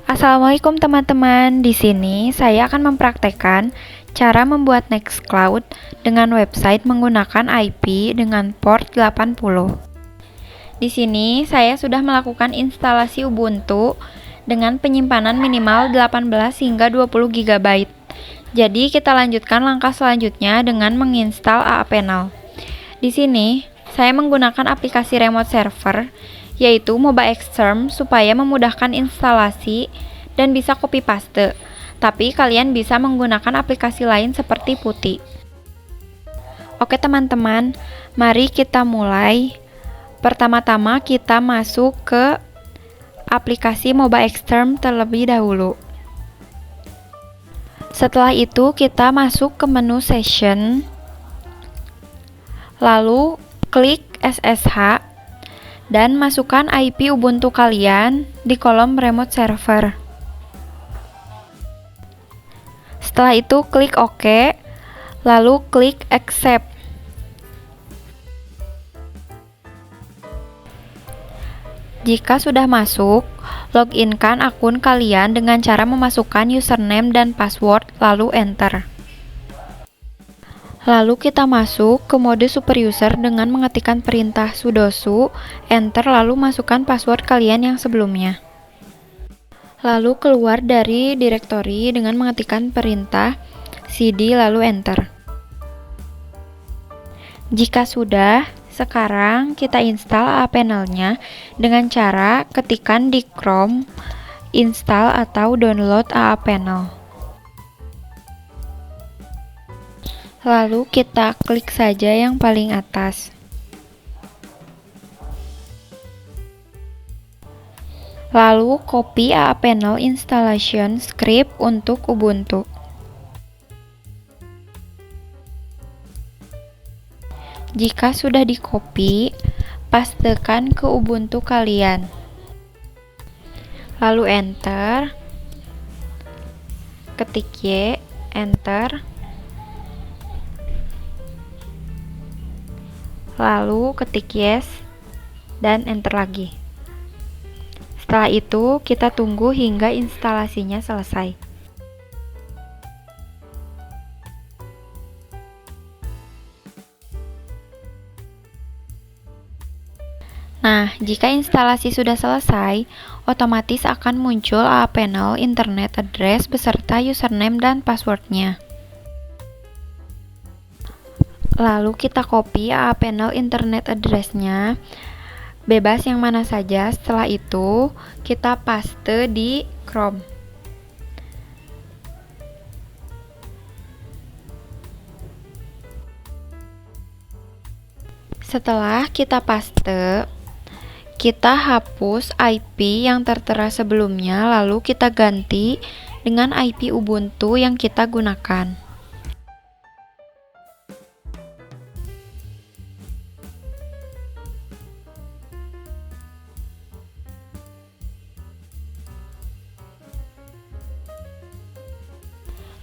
Assalamualaikum teman-teman. Di sini saya akan mempraktekkan cara membuat Nextcloud dengan website menggunakan IP dengan port 80. Di sini saya sudah melakukan instalasi Ubuntu dengan penyimpanan minimal 18 hingga 20 GB. Jadi kita lanjutkan langkah selanjutnya dengan menginstal AAPenal. Di sini saya menggunakan aplikasi remote server yaitu MobaXterm supaya memudahkan instalasi dan bisa copy paste. Tapi kalian bisa menggunakan aplikasi lain seperti Putty. Oke teman-teman, mari kita mulai. Pertama-tama kita masuk ke aplikasi MobaXterm terlebih dahulu. Setelah itu kita masuk ke menu session, lalu klik SSH dan masukkan IP Ubuntu kalian di kolom remote server. Setelah itu klik OK, lalu klik accept. Jika sudah masuk, loginkan akun kalian dengan cara memasukkan username dan password lalu enter. Lalu kita masuk ke mode super user dengan mengetikkan perintah sudo su, enter lalu masukkan password kalian yang sebelumnya. Lalu keluar dari directory dengan mengetikkan perintah cd lalu enter. Jika sudah, sekarang kita install AAPenal-nya dengan cara ketikkan di Chrome install atau download AAPenal. Lalu kita klik saja yang paling atas. Lalu copy AAPenal installation script untuk Ubuntu. Jika sudah di-copy, pastekan ke Ubuntu kalian. Lalu enter. Ketik Y, enter. Lalu ketik yes dan enter lagi. Setelah itu kita tunggu hingga instalasinya selesai. Nah, jika instalasi sudah selesai, otomatis akan muncul AAPenal internet address beserta username dan passwordnya. Lalu kita copy AAPenal internet address-nya, bebas yang mana saja. Setelah itu kita paste di Chrome. Setelah kita paste, kita hapus IP yang tertera sebelumnya, lalu kita ganti dengan IP Ubuntu yang kita gunakan.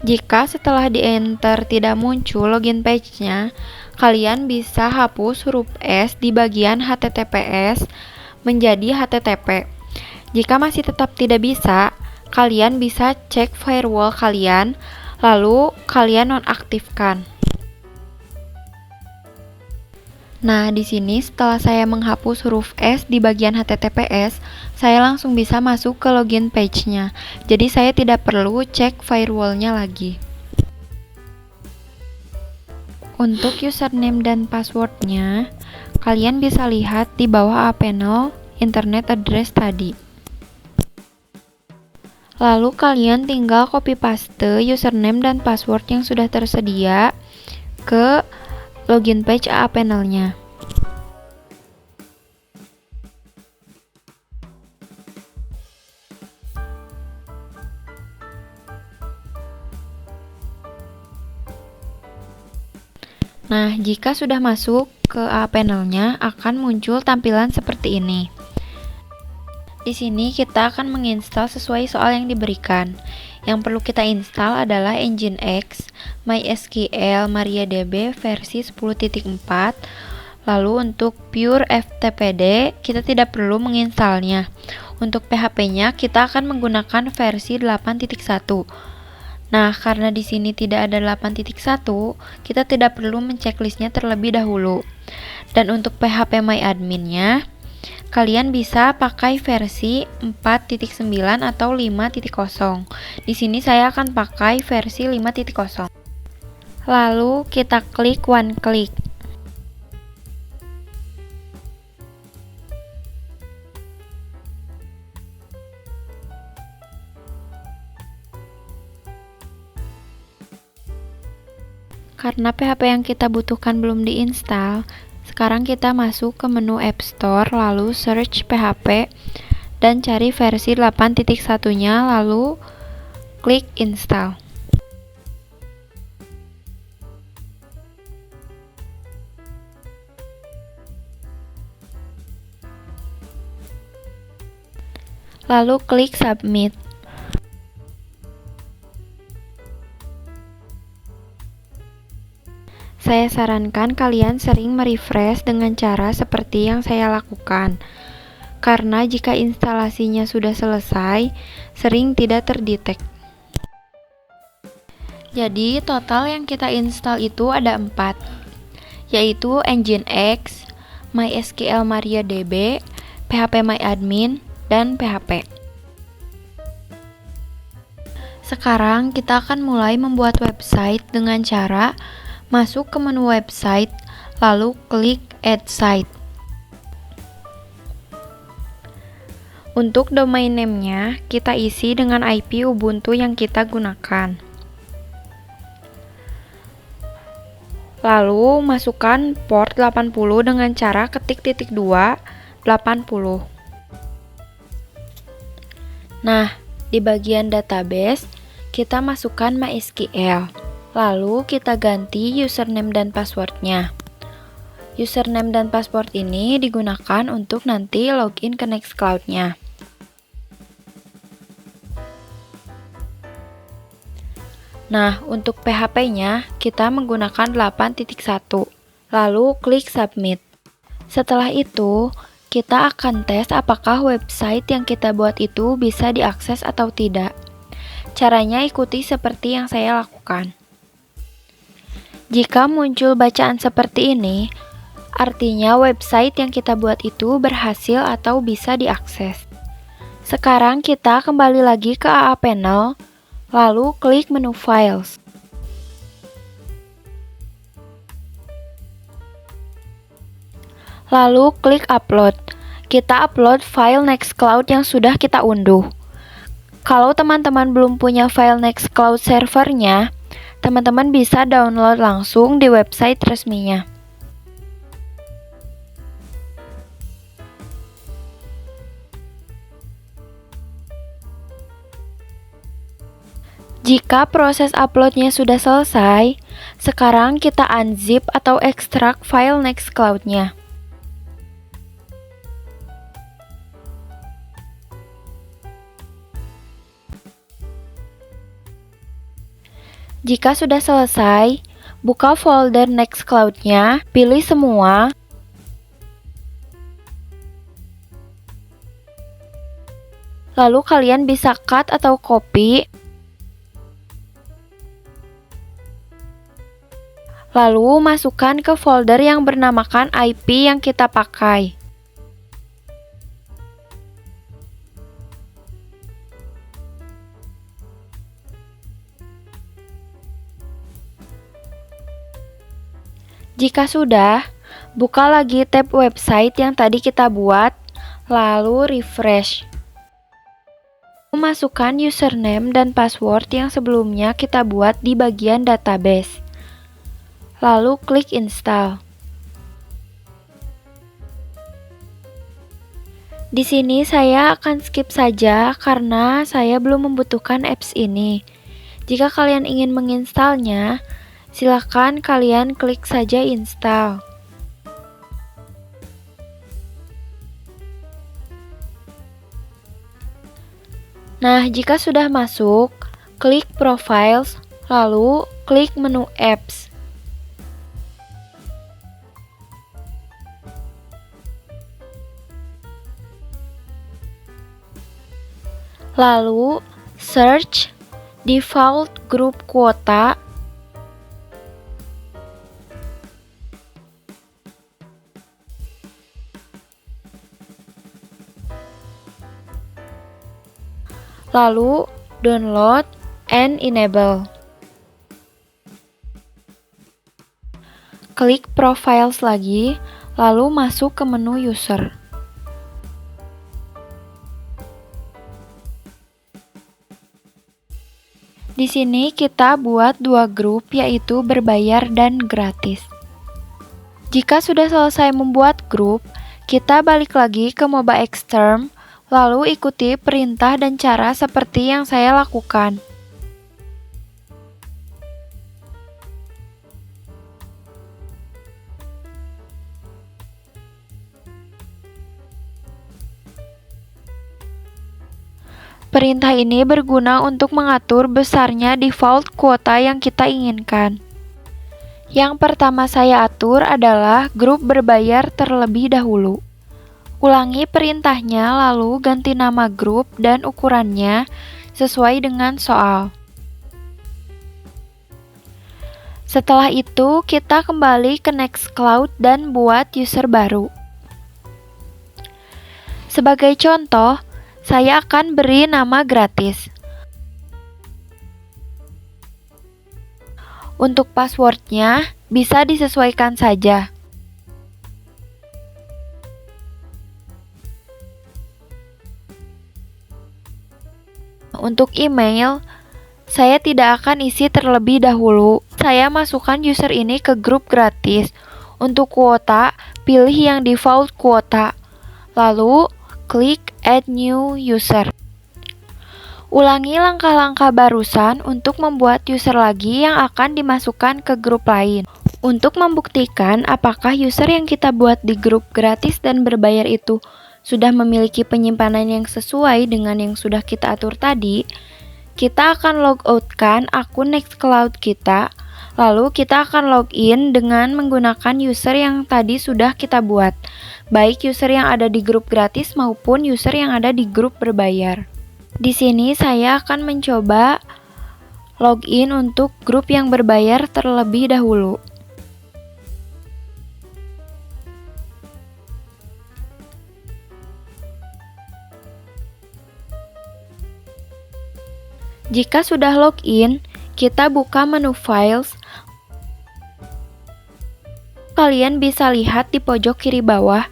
Jika setelah di-enter tidak muncul login page-nya, kalian bisa hapus huruf S di bagian HTTPS menjadi HTTP. Jika masih tetap tidak bisa, kalian bisa cek firewall kalian, lalu kalian nonaktifkan. Nah, di sini setelah saya menghapus huruf S di bagian HTTPS, saya langsung bisa masuk ke login page-nya. Jadi saya tidak perlu cek firewall-nya lagi. Untuk username dan password-nya, kalian bisa lihat di bawah AAPenal internet address tadi. Lalu kalian tinggal copy paste username dan password yang sudah tersedia ke login page AAPenal-nya. Nah, jika sudah masuk ke AAPenal-nya, akan muncul tampilan seperti ini. Di sini kita akan menginstal sesuai soal yang diberikan. Yang perlu kita install adalah Nginx, MySQL, MariaDB versi 10.4, Lalu untuk Pure FTPD, kita tidak perlu menginstalnya. Untuk PHP-nya, kita akan menggunakan versi 8.1. Nah, karena di sini tidak ada 8.1, kita tidak perlu mencek-listnya terlebih dahulu. Dan untuk PHP MyAdmin-nya, kalian bisa pakai versi 4.9 atau 5.0. Di sini saya akan pakai versi 5.0. Lalu kita klik one click. Karena PHP yang kita butuhkan belum diinstal, sekarang kita masuk ke menu App Store, lalu search PHP, dan cari versi 8.1-nya, lalu klik install. Lalu klik submit. Saya sarankan kalian sering merefresh dengan cara seperti yang saya lakukan. Karena jika instalasinya sudah selesai, sering tidak terdetek. Jadi total yang kita install itu ada 4, yaitu Nginx, MySQL MariaDB, PHP MyAdmin, dan PHP. Sekarang kita akan mulai membuat website dengan cara masuk ke menu website, lalu klik add site. Untuk domain name-nya, kita isi dengan IP Ubuntu yang kita gunakan. Lalu masukkan port 80 dengan cara ketik *2 80. Nah, di bagian database, kita masukkan MySQL. Lalu kita ganti username dan passwordnya. Username dan password ini digunakan untuk nanti login ke Nextcloud-nya. Nah, untuk PHP-nya kita menggunakan 8.1. Lalu klik submit. Setelah itu, kita akan tes apakah website yang kita buat itu bisa diakses atau tidak. Caranya ikuti seperti yang saya lakukan. Jika muncul bacaan seperti ini, artinya website yang kita buat itu berhasil atau bisa diakses. Sekarang kita kembali lagi ke AA Panel, lalu klik menu Files. Lalu klik Upload. Kita upload file Nextcloud yang sudah kita unduh. Kalau teman-teman belum punya file Nextcloud servernya, teman-teman bisa download langsung di website resminya. Jika proses uploadnya sudah selesai, sekarang kita unzip atau ekstrak file Nextcloud-nya. Jika sudah selesai, buka folder Nextcloud-nya, pilih semua, lalu kalian bisa cut atau copy, lalu masukkan ke folder yang bernamakan IP yang kita pakai. Jika sudah, buka lagi tab website yang tadi kita buat, lalu refresh. Masukkan username dan password yang sebelumnya kita buat di bagian database. Lalu klik install. Di sini saya akan skip saja karena saya belum membutuhkan apps ini. Jika kalian ingin menginstalnya, silakan kalian klik saja install. Nah, jika sudah masuk, klik Profiles, lalu klik menu Apps. Lalu search default group kuota. Lalu download and enable. Klik profiles lagi, lalu masuk ke menu user. Di sini kita buat dua grup, yaitu berbayar dan gratis. Jika sudah selesai membuat grup, kita balik lagi ke Moba Xterm, lalu ikuti perintah dan cara seperti yang saya lakukan. Perintah ini berguna untuk mengatur besarnya default kuota yang kita inginkan. Yang pertama saya atur adalah grup berbayar terlebih dahulu. Ulangi perintahnya lalu ganti nama grup dan ukurannya sesuai dengan soal. Setelah itu, kita kembali ke Nextcloud dan buat user baru. Sebagai contoh, saya akan beri nama gratis. Untuk passwordnya, bisa disesuaikan saja. Untuk email, saya tidak akan isi terlebih dahulu. Saya masukkan user ini ke grup gratis. Untuk kuota, pilih yang default kuota. Lalu, klik Add New User. Ulangi langkah-langkah barusan untuk membuat user lagi yang akan dimasukkan ke grup lain. Untuk membuktikan apakah user yang kita buat di grup gratis dan berbayar itu sudah memiliki penyimpanan yang sesuai dengan yang sudah kita atur tadi, kita akan logoutkan akun Nextcloud kita, lalu kita akan login dengan menggunakan user yang tadi sudah kita buat, baik user yang ada di grup gratis maupun user yang ada di grup berbayar. Di sini saya akan mencoba login untuk grup yang berbayar terlebih dahulu. Jika sudah login, kita buka menu Files. Kalian bisa lihat di pojok kiri bawah,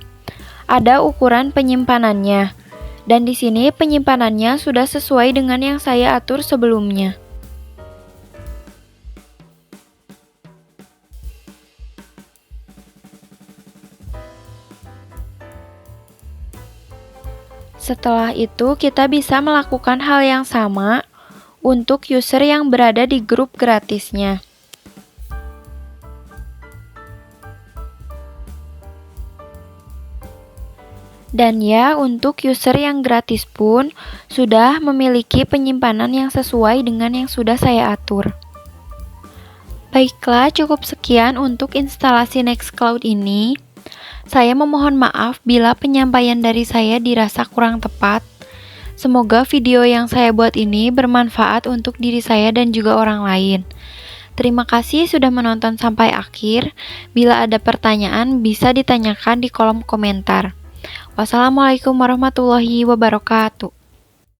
ada ukuran penyimpanannya. Dan di sini penyimpanannya sudah sesuai dengan yang saya atur sebelumnya. Setelah itu, kita bisa melakukan hal yang sama untuk user yang berada di grup gratisnya. Dan ya, untuk user yang gratis pun sudah memiliki penyimpanan yang sesuai dengan yang sudah saya atur. Baiklah, cukup sekian untuk instalasi Nextcloud ini. Saya memohon maaf bila penyampaian dari saya dirasa kurang tepat. Semoga video yang saya buat ini bermanfaat untuk diri saya dan juga orang lain. Terima kasih sudah menonton sampai akhir. Bila ada pertanyaan, bisa ditanyakan di kolom komentar. Wassalamualaikum warahmatullahi wabarakatuh.